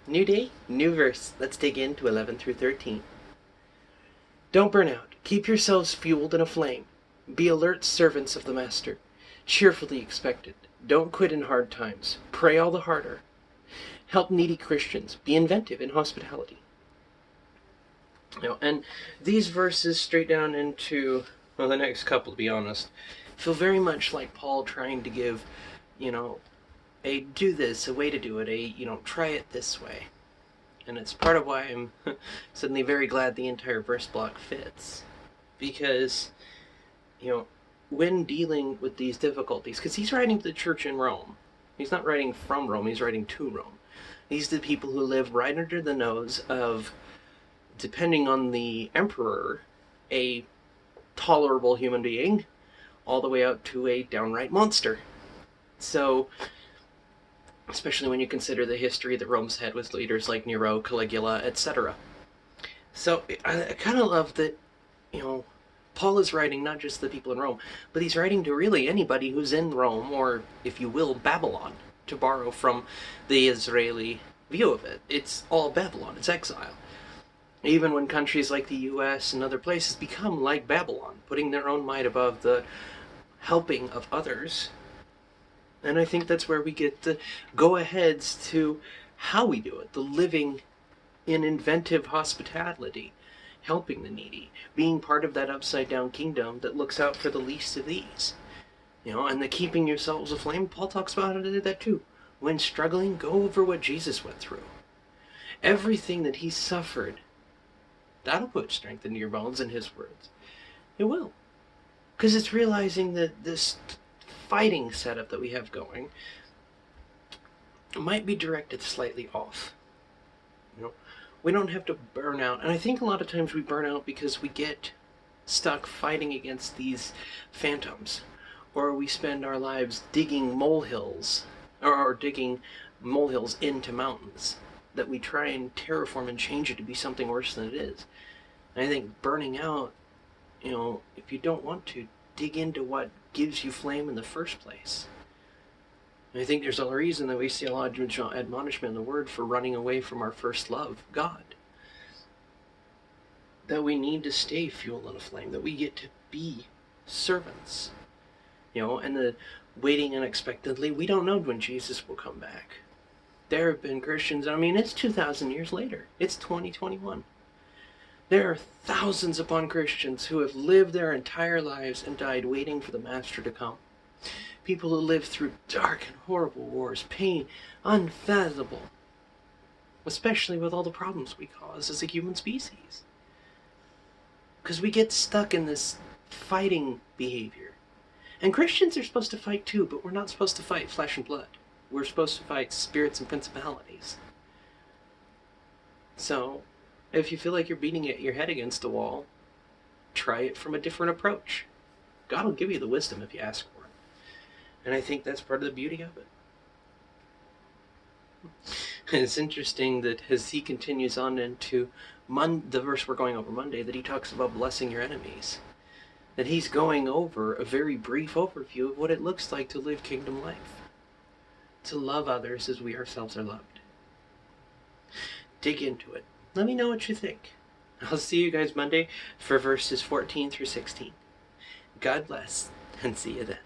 New day, new verse. Let's dig into 11 through 13. Don't burn out. Keep yourselves fueled and aflame. Be alert servants of the Master, cheerfully expectant. Don't quit in hard times. Pray all the harder. Help needy Christians. Be inventive in hospitality. And these verses straight down into, well, the next couple, to be honest, feel very much like Paul trying to give, a do this, a way to do it, try it this way. And it's part of why I'm suddenly very glad the entire verse block fits. Because, when dealing with these difficulties, because he's writing to the church in Rome. He's not writing from Rome, he's writing to Rome. These are the people who live right under the nose of, depending on the emperor, a tolerable human being, all the way out to a downright monster. So, especially when you consider the history that Rome's had with leaders like Nero, Caligula, etc. So I kind of love that, Paul is writing not just the people in Rome, but he's writing to really anybody who's in Rome, or, if you will, Babylon, to borrow from the Israeli view of it. It's all Babylon, it's exile. Even when countries like the US and other places become like Babylon, putting their own might above the helping of others. And I think that's where we get the go-aheads to how we do it, the living in inventive hospitality, helping the needy, being part of that upside-down kingdom that looks out for the least of these. And the keeping yourselves aflame, Paul talks about that too. When struggling, go over what Jesus went through. Everything that he suffered, that'll put strength into your bones, in his words. It will. Because it's realizing that this fighting setup that we have going might be directed slightly off. We don't have to burn out. And I think a lot of times we burn out because we get stuck fighting against these phantoms. Or we spend our lives digging molehills, or digging molehills into mountains that we try and terraform and change it to be something worse than it is. And I think burning out, if you don't want to, dig into what gives you flame in the first place. And I think there's a reason that we see a lot of admonishment in the Word for running away from our first love, God. That we need to stay fueled and aflame, that we get to be servants. And the waiting unexpectedly, we don't know when Jesus will come back. There have been Christians, it's 2,000 years later. It's 2021. There are thousands upon Christians who have lived their entire lives and died waiting for the Master to come. People who lived through dark and horrible wars, pain unfathomable, especially with all the problems we cause as a human species. Because we get stuck in this fighting behavior. And Christians are supposed to fight too, but we're not supposed to fight flesh and blood. We're supposed to fight spirits and principalities. So, if you feel like you're beating your head against a wall, try it from a different approach. God will give you the wisdom if you ask for it. And I think that's part of the beauty of it. And it's interesting that as he continues on into the verse we're going over Monday, that he talks about blessing your enemies. That he's going over a very brief overview of what it looks like to live kingdom life. To love others as we ourselves are loved. Dig into it. Let me know what you think. I'll see you guys Monday for verses 14 through 16. God bless, and see you then.